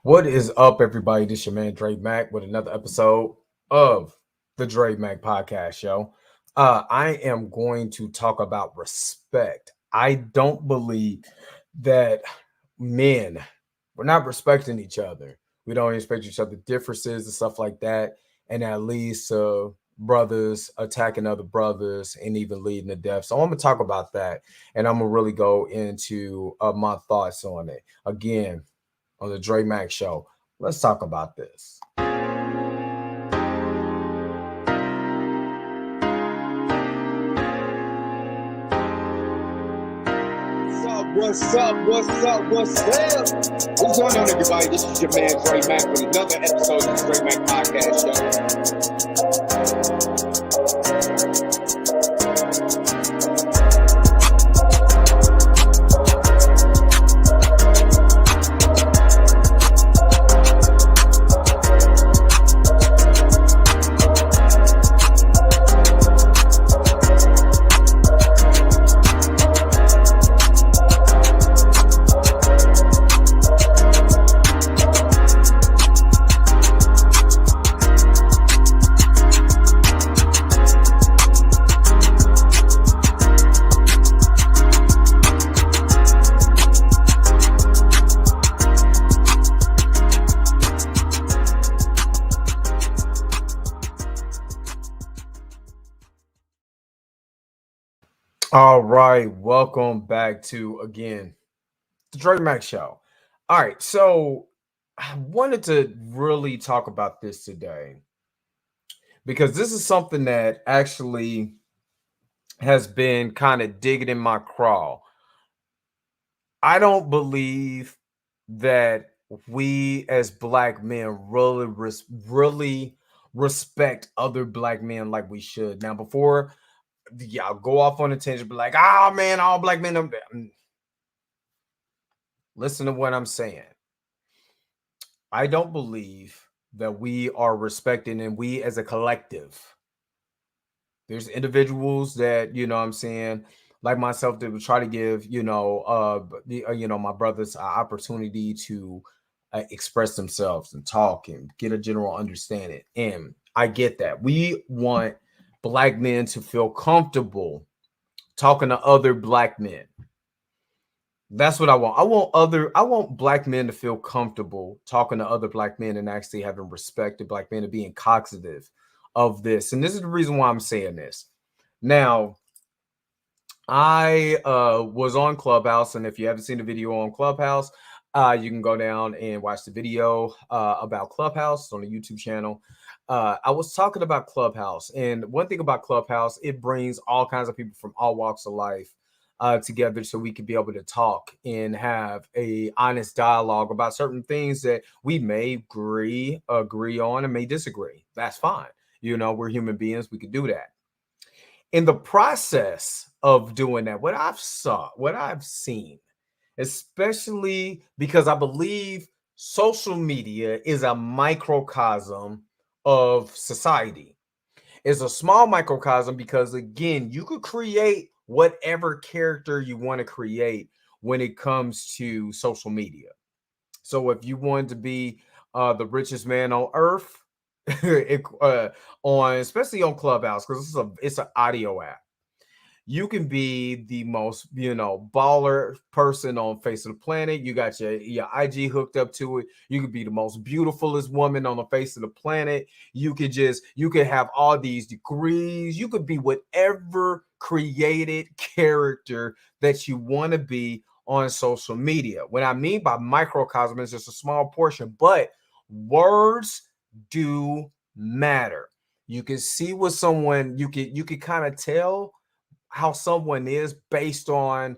What is up, everybody? This your man Dre Mack with another episode of the Dre Mack Podcast Show. I am going to talk about respect. I don't believe that men we're not respecting each other. We don't respect each other differences and stuff like that, and that leads to brothers attacking other brothers and even leading to death. So I'm gonna talk about that, and I'm gonna really go into my thoughts on it again on the Dre Max Show. Let's talk about this. What's up? What's going on, everybody? This is your man Dre Mack with another episode of the Dre Mack Podcast All right, welcome back to again the Dre Max Show. All right, so I wanted to really talk about this today because this is something that actually has been kind of digging in my crawl. I don't believe that we as black men really respect other black men like we should. Now, before y'all go off on a tangent, be like, "Oh man, all black men." Listen to what I'm saying. I don't believe that we are respecting, and we as a collective. There's individuals that what I'm saying, like myself, that would try to give my brothers an opportunity to express themselves and talk and get a general understanding. And I get that. We want black men to feel comfortable talking to other black men. That's what I want. I want black men to feel comfortable talking to other black men and actually having respect to black men and being cognizant of this. And this is the reason why I'm saying this. Now, I was on Clubhouse, and if you haven't seen the video on Clubhouse, you can go down and watch the video about Clubhouse on the YouTube channel. I was talking about Clubhouse, and one thing about Clubhouse, it brings all kinds of people from all walks of life together, so we can be able to talk and have a honest dialogue about certain things that we may agree on, and may disagree. That's fine. We're human beings. We can do that. In the process of doing that, what I've seen, especially because I believe social media is a microcosm of society. It's a small microcosm because, again, you could create whatever character you want to create when it comes to social media. So if you want to be the richest man on earth, on especially on Clubhouse, because it's an audio app, you can be the most baller person on face of the planet. You got your IG hooked up to it. You could be the most beautifulest woman on the face of the planet. You could have all these degrees. You could be whatever created character that you want to be on social media. What I mean by microcosm is just a small portion, but words do matter. You can see what someone, you can kind of tell how someone is based on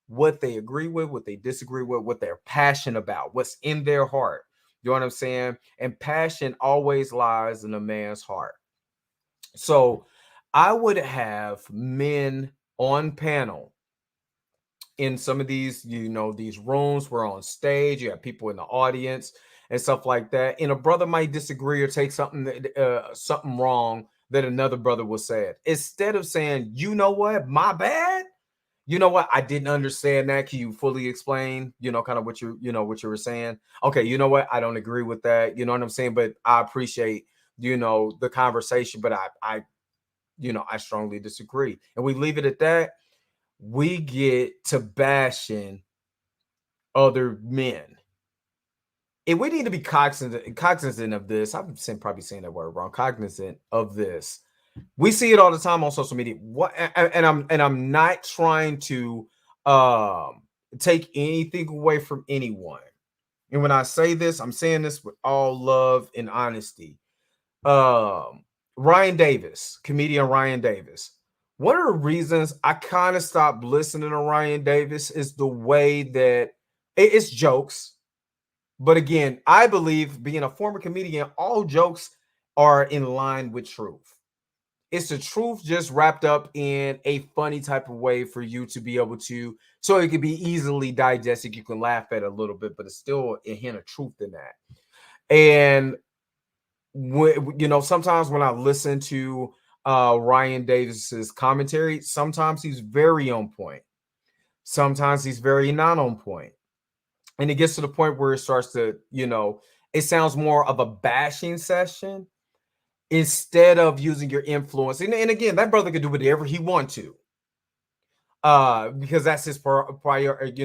what they agree with, what they disagree with, what they're passionate about, what's in their heart. You know what I'm saying? And passion always lies in a man's heart. So I would have men on panel in some of these, these rooms. We're on stage, you have people in the audience and stuff like that. And a brother might disagree or take something wrong that another brother will say. Instead of saying, you know what, my bad, You know what? I didn't understand that. Can you fully explain, kind of what what you were saying? Okay, you know what? I don't agree with that. You know what I'm saying? But I appreciate, the conversation, but I strongly disagree. And we leave it at that. We get to bashing other men. And we need to be cognizant of this. Probably saying that word wrong. Cognizant of this. We see it all the time on social media. I'm not trying to take anything away from anyone. And when I say this, I'm saying this with all love and honesty. Ryan Davis, comedian Ryan Davis. One of the reasons I kind of stopped listening to Ryan Davis is the way that it's jokes. But again, I believe, being a former comedian, all jokes are in line with truth. It's the truth just wrapped up in a funny type of way for you to be able to, so it can be easily digested. You can laugh at it a little bit, but it's still a hint of truth in that. And sometimes when I listen to Ryan Davis's commentary, sometimes he's very on point. Sometimes he's very not on point. And it gets to the point where it starts to, it sounds more of a bashing session instead of using your influence. And again, that brother could do whatever he wants to, because that's his prerogative.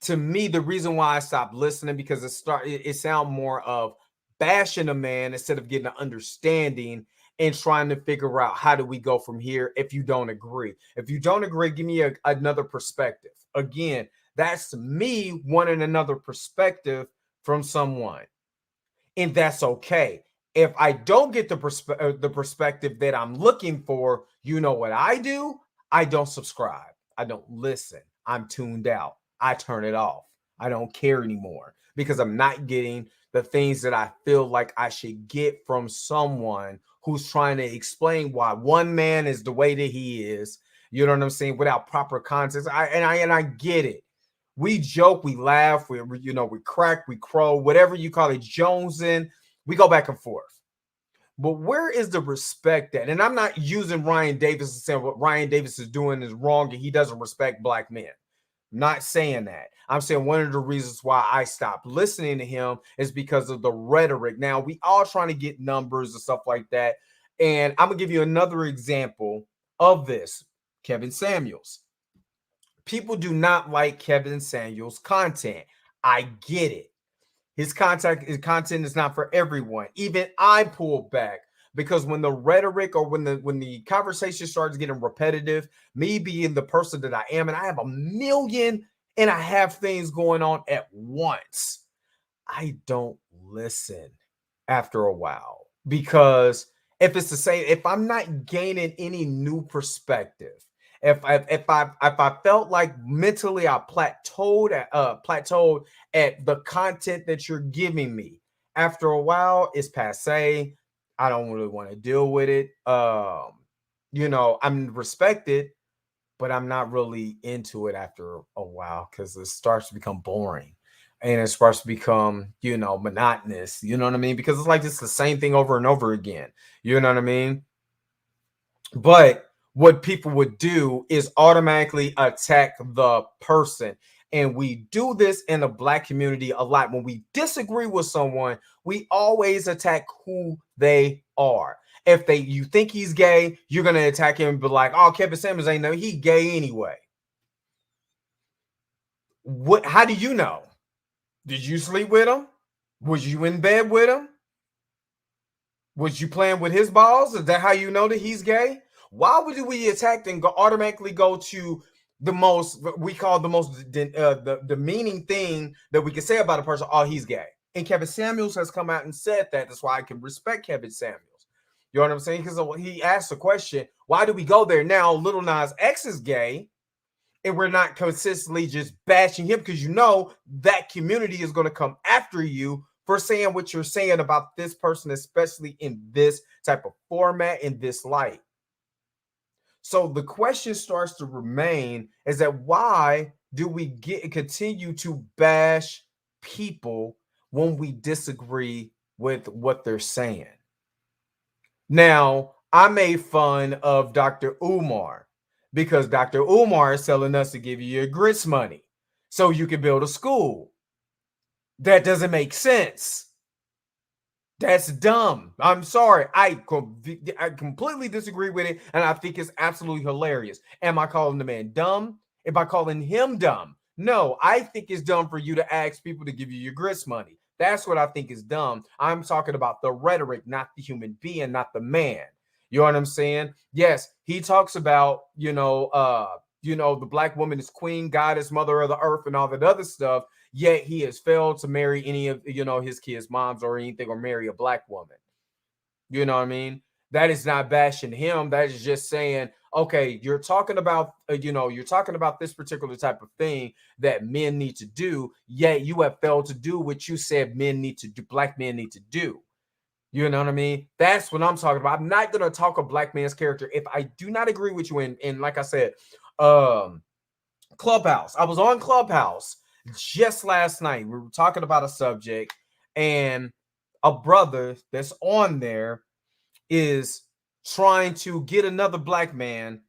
To me, the reason why I stopped listening, because it sound more of bashing a man instead of getting an understanding and trying to figure out how do we go from here. If you don't agree, give me another perspective. Again, that's me wanting another perspective from someone, and that's okay. If I don't get the perspective that I'm looking for, you know what I do? I don't subscribe. I don't listen. I'm tuned out. I turn it off. I don't care anymore, because I'm not getting the things that I feel like I should get from someone who's trying to explain why one man is the way that he is. You know what I'm saying? Without proper context. I get it. We joke, we laugh, we crack, we crow, whatever you call it, jonesing. We go back and forth. But where is the respect at? And I'm not using Ryan Davis and saying what Ryan Davis is doing is wrong and he doesn't respect black men. I'm not saying that. I'm saying one of the reasons why I stopped listening to him is because of the rhetoric. Now, we all trying to get numbers and stuff like that. And I'm going to give you another example of this. Kevin Samuels. People do not like Kevin Samuels' content. I get it. His content is not for everyone. Even I pull back, because when the rhetoric or when the conversation starts getting repetitive, me being the person that I am, and I have 1.5 million things going on at once, I don't listen after a while, because if it's the same, if I'm not gaining any new perspective, if I felt like mentally I plateaued at the content that you're giving me, after a while it's passe. I don't really want to deal with it. I'm respected, but I'm not really into it after a while, because it starts to become boring and it starts to become, monotonous. You know what I mean? Because it's like it's the same thing over and over again. You know what I mean? But what people would do is automatically attack the person. And we do this in the black community a lot. When we disagree with someone, we always attack who they are. If you think he's gay, you're going to attack him and be like, oh, Kevin Samuels ain't no, he gay anyway. How do you know? Did you sleep with him? Was you in bed with him? Was you playing with his balls? Is that how you know that he's gay? Why would we attack and automatically go to the most, we call the most demeaning thing that we can say about a person? Oh, he's gay. And Kevin Samuels has come out and said that. That's why I can respect Kevin Samuels. You know what I'm saying? Because he asked the question, why do we go there? Now, Lil Nas X is gay, and we're not consistently just bashing him, because that community is going to come after you for saying what you're saying about this person, especially in this type of format, in this light. So the question starts to remain is that why do we continue to bash people when we disagree with what they're saying? Now, I made fun of Dr. Umar because Dr. Umar is telling us to give you your grits money so you can build a school. That doesn't make sense. That's dumb. I'm sorry. I completely disagree with it, and I think it's absolutely hilarious. Am I calling the man dumb? Am I calling him dumb? No, I think it's dumb for you to ask people to give you your grist money. That's what I think is dumb. I'm talking about the rhetoric, not the human being, not the man. You know what I'm saying? Yes, he talks about, the black woman is queen, goddess, mother of the earth, and all that other stuff. Yet he has failed to marry any of his kids' moms or anything, or marry a black woman. You know what I mean? That is not bashing him. That is just saying, okay, you're talking about this particular type of thing that men need to do, yet you have failed to do what you said men need to do, black men need to do. You know what I mean? That's what I'm talking about. I'm not going to talk a black man's character if I do not agree with you. And like I said, Clubhouse. I was on Clubhouse just last night. We were talking about a subject, and a brother that's on there is trying to get another black man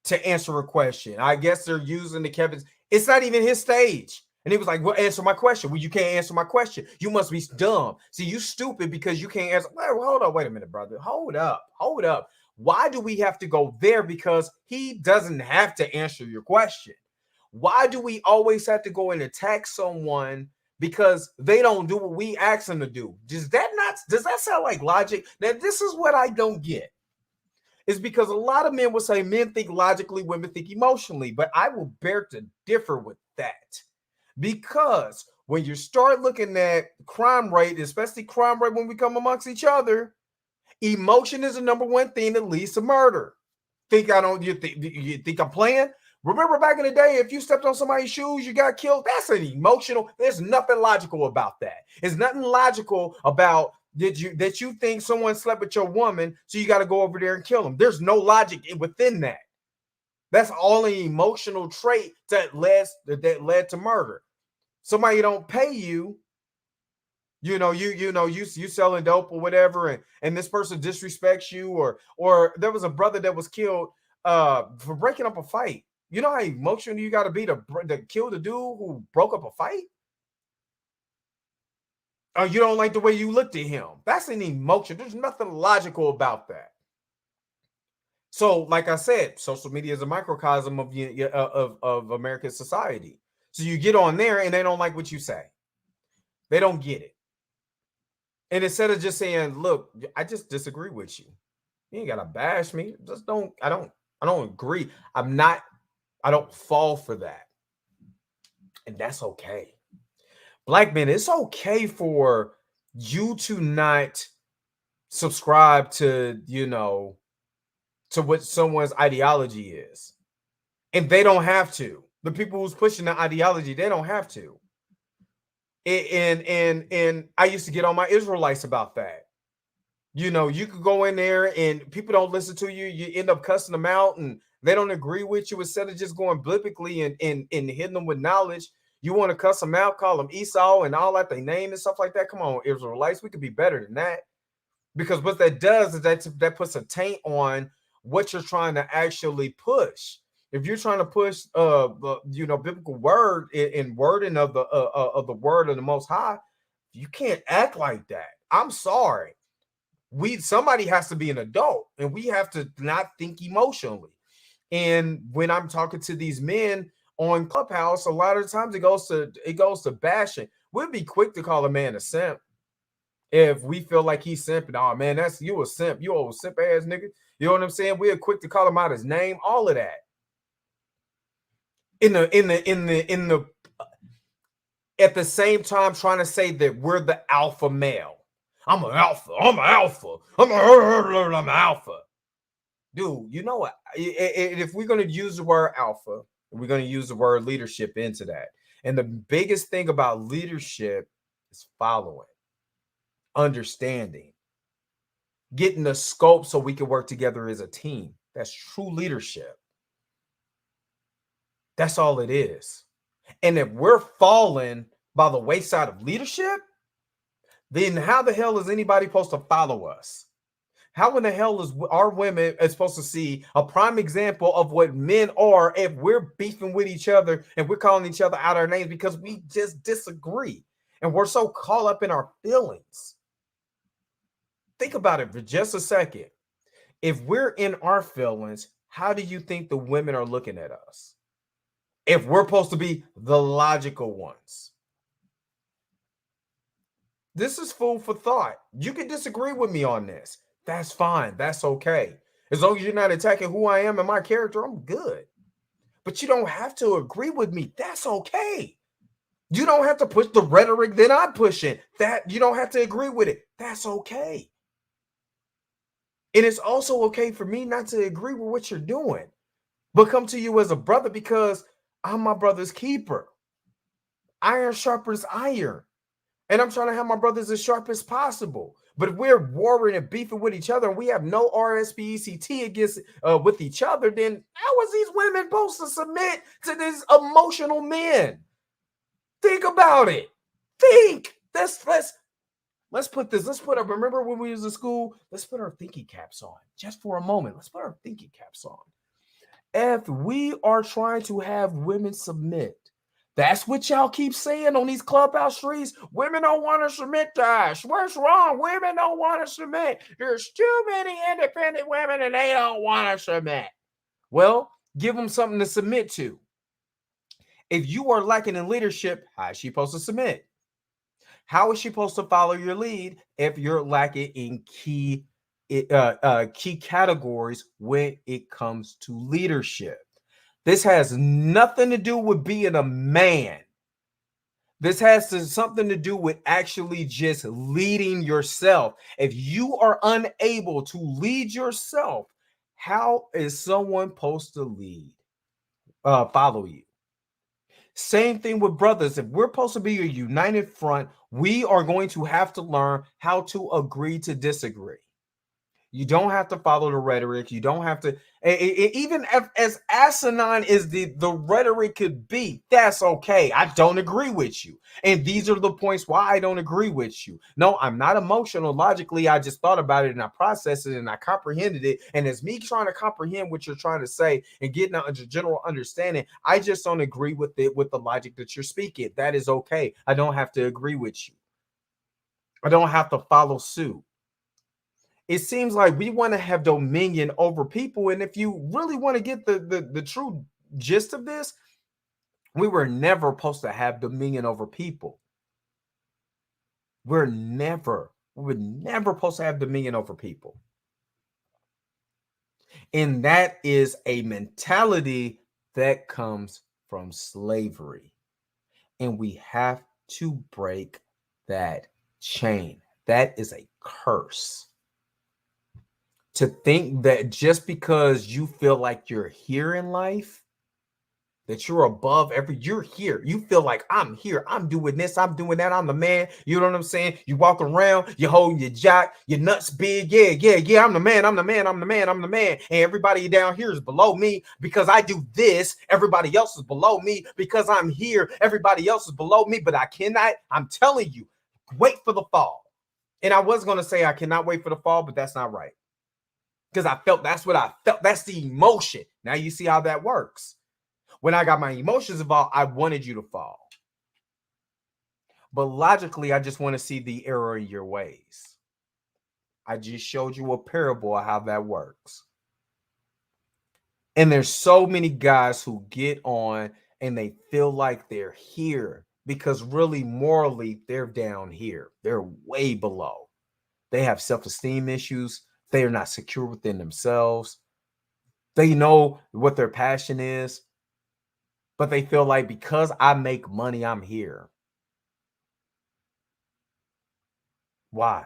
to answer a question. I guess they're using the Kevin's. It's not even his stage. And he was like, well, answer my question. Well, you can't answer my question. You must be dumb. See, you stupid because you can't answer. Well, hold up. Wait a minute, brother. Hold up. Why do we have to go there? Because he doesn't have to answer your question. Why do we always have to go and attack someone because they don't do what we ask them to do? Does that sound like logic? Now, this is what I don't get. It's because a lot of men will say men think logically, women think emotionally, but I will bear to differ with that. Because when you start looking at crime rate, especially crime rate when we come amongst each other, emotion is the number one thing that leads to murder. You think I'm playing? Remember back in the day, if you stepped on somebody's shoes, you got killed. That's an emotional. There's nothing logical about that. There's nothing logical about that you think someone slept with your woman, so you got to go over there and kill them. There's no logic within that. That's all an emotional trait that led to murder. Somebody don't pay you, you selling dope or whatever, and this person disrespects you, or there was a brother that was killed for breaking up a fight. You know how emotional you got to be to kill the dude who broke up a fight? Or you don't like the way you looked at him. That's an emotion. There's nothing logical about that. So, like I said, social media is a microcosm of American society. So you get on there and they don't like what you say. They don't get it. And instead of just saying, look, I just disagree with you. You ain't gotta bash me. I don't agree. I don't fall for that. And that's okay. Black men, it's okay for you to not subscribe to, to what someone's ideology is. And they don't have to. The people who's pushing the ideology, they don't have to. And I used to get on my Israelites about that. You could go in there and people don't listen to you. You end up cussing them out and they don't agree with you. Instead of just going biblically and hitting them with knowledge, you want to cuss them out, call them Esau and all that, they name and stuff like that. Come on, Israelites, we could be better than that. Because what that does is that puts a taint on what you're trying to actually push. If you're trying to push, biblical word in wording of the word of the Most High, you can't act like that. I'm sorry. Somebody has to be an adult, and we have to not think emotionally. And when I'm talking to these men on Clubhouse, a lot of times it goes to bashing. We'll be quick to call a man a simp if we feel like he's simping. Oh man, that's you a simp, you old simp ass nigga. You know what I'm saying? We're quick to call him out his name, all of that. At the same time trying to say that we're the alpha male. I'm an alpha. I'm an alpha. Dude, you know what? If we're going to use the word alpha, we're going to use the word leadership into that. And the biggest thing about leadership is following, understanding, getting the scope so we can work together as a team. That's true leadership. That's all it is. And if we're falling by the wayside of leadership, then how the hell is anybody supposed to follow us? How in the hell is our women supposed to see a prime example of what men are if we're beefing with each other and we're calling each other out our names because we just disagree and we're so caught up in our feelings? Think about it for just a second. If we're in our feelings, how do you think the women are looking at us? If we're supposed to be the logical ones. This is food for thought. You can disagree with me on this. That's fine. That's okay. As long as you're not attacking who I am and my character, I'm good. But you don't have to agree with me. That's okay. You don't have to push the rhetoric that I'm pushing. That you don't have to agree with it. That's okay. And it's also okay for me not to agree with what you're doing, but come to you as a brother because I'm my brother's keeper. Iron sharpens iron. And I'm trying to have my brothers as sharp as possible. But if we're warring and beefing with each other and we have no RSPECT against with each other, then how is these women supposed to submit to these emotional men? Think about it. Think. Let's put this. Let's put up. Remember when we was in school? Let's put our thinking caps on just for a moment. Let's put our thinking caps on. If we are trying to have women submit, that's what y'all keep saying on these clubhouse streets. Women don't want to submit to us. What's wrong? Women don't want to submit. There's too many independent women and they don't want to submit. Well, give them something to submit to. If you are lacking in leadership, how is she supposed to submit? How is she supposed to follow your lead if you're lacking in key categories when it comes to leadership? This has nothing to do with being a man. This has something to do with actually just leading yourself. If you are unable to lead yourself, how is someone supposed to follow you? Same thing with brothers. If we're supposed to be a united front, we are going to have to learn how to agree to disagree. You don't have to follow the rhetoric. You don't have to, even as asinine as the rhetoric could be, that's okay. I don't agree with you. And these are the points why I don't agree with you. No, I'm not emotional. Logically, I just thought about it and I processed it and I comprehended it. And as me trying to comprehend what you're trying to say and getting a general understanding, I just don't agree with it with the logic that you're speaking. That is okay. I don't have to agree with you. I don't have to follow suit. It seems like we want to have dominion over people. And if you really want to get the true gist of this, we were never supposed to have dominion over people. We were never supposed to have dominion over people. And that is a mentality that comes from slavery. And we have to break that chain. That is a curse. To think that just because you feel like you're here in life, that you're above you're here. You feel like I'm here. I'm doing this. I'm doing that. I'm the man. You know what I'm saying? You walk around, you're holding your jack, your nuts big. Yeah. I'm the man. I'm the man. And everybody down here is below me because I do this. Everybody else is below me because I'm here. Everybody else is below me, but I cannot. I'm telling you, wait for the fall. And I was going to say I cannot wait for the fall, but that's not right. Because that's what I felt. That's the emotion. Now you see how that works. When I got my emotions involved, I wanted you to fall. But logically, I just want to see the error in your ways. I just showed you a parable of how that works. And there's so many guys who get on and they feel like they're here because really morally, they're down here. They're way below. They have self-esteem issues. They are not secure within themselves. They know what their passion is, but they feel like because I make money, I'm here. Why?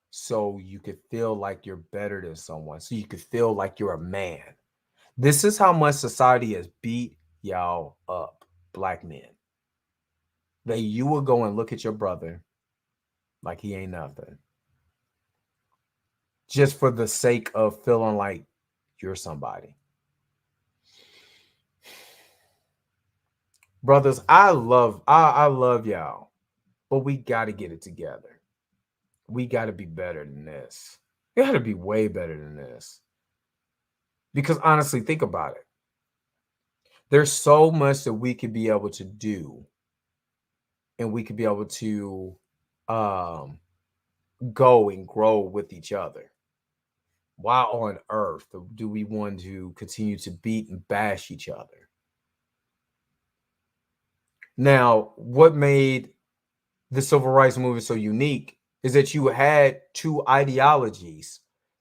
So you could feel like you're better than someone. So you could feel like you're a man. This is how much society has beat y'all up, black men. That you will go and look at your brother like he ain't nothing. Just for the sake of feeling like you're somebody. Brothers, I love y'all, but we got to get it together. We got to be better than this. It had to be way better than this. Because honestly, think about it. There's so much that we could be able to do, and we could be able to go and grow with each other. Why on earth do we want to continue to beat and bash each other? Now, what made the civil rights movement so unique is that you had two ideologies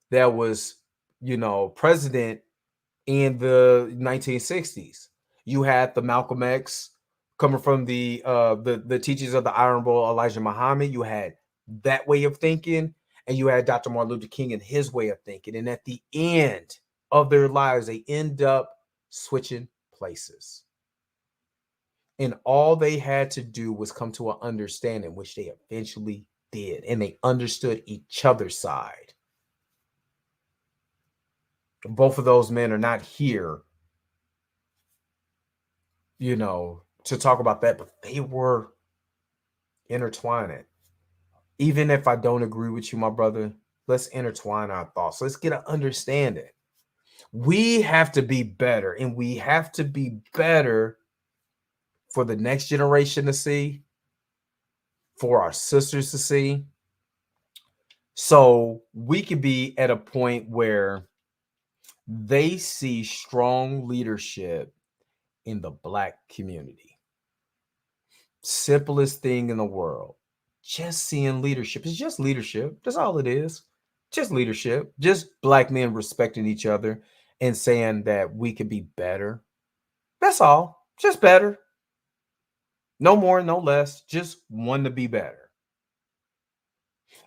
that was, president in the 1960s. You had the Malcolm X coming from the teachings of the Honorable Elijah Muhammad. You had that way of thinking, and you had Dr. Martin Luther King and his way of thinking. And at the end of their lives, they end up switching places. And all they had to do was come to an understanding, which they eventually did. And they understood each other's side. Both of those men are not here, to talk about that, but they were intertwining. Even if I don't agree with you, my brother, let's intertwine our thoughts. Let's get an understanding. We have to be better, and we have to be better for the next generation to see, for our sisters to see. So we could be at a point where they see strong leadership in the Black community. Simplest thing in the world. Just seeing leadership. It's just leadership. That's all it is. Just leadership. Just Black men respecting each other and saying that we could be better. That's all. Just better. No more, no less. Just want to be better.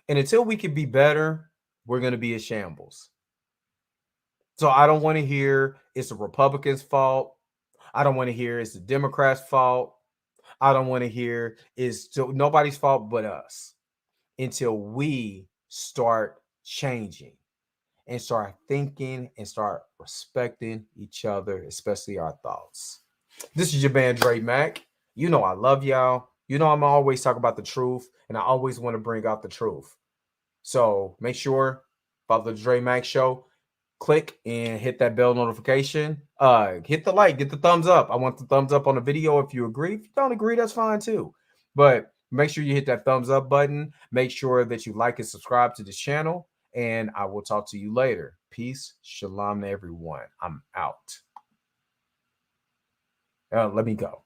And until we can be better, we're going to be a shambles. So I don't want to hear it's the Republicans' fault. I don't want to hear it's the Democrats' fault. I don't want to hear it's nobody's fault but us, until we start changing and start thinking and start respecting each other, especially our thoughts. This is your man, Dre Mack. You know I love y'all. You know I'm always talking about the truth, and I always want to bring out the truth. So make sure, follow the Dre Mack Show. Click and hit that bell notification. Hit the like, get the thumbs up. I want the thumbs up on the video if you agree. If you don't agree, that's fine too. But make sure you hit that thumbs up button. Make sure that you like and subscribe to this channel. And I will talk to you later. Peace. Shalom to everyone. I'm out. Let me go.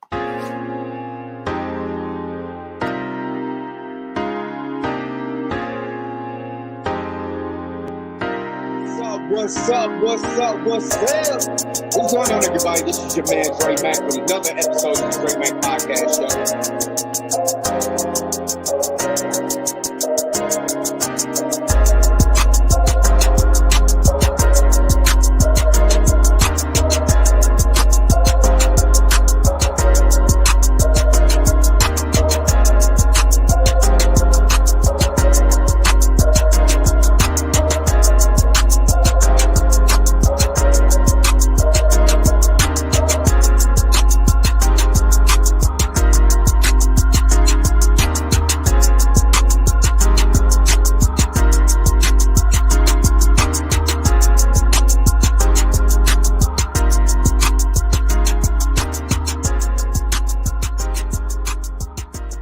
What's up? What's going on, everybody? This is your man, Dre Mack, with another episode of the Dre Mack Podcast Show.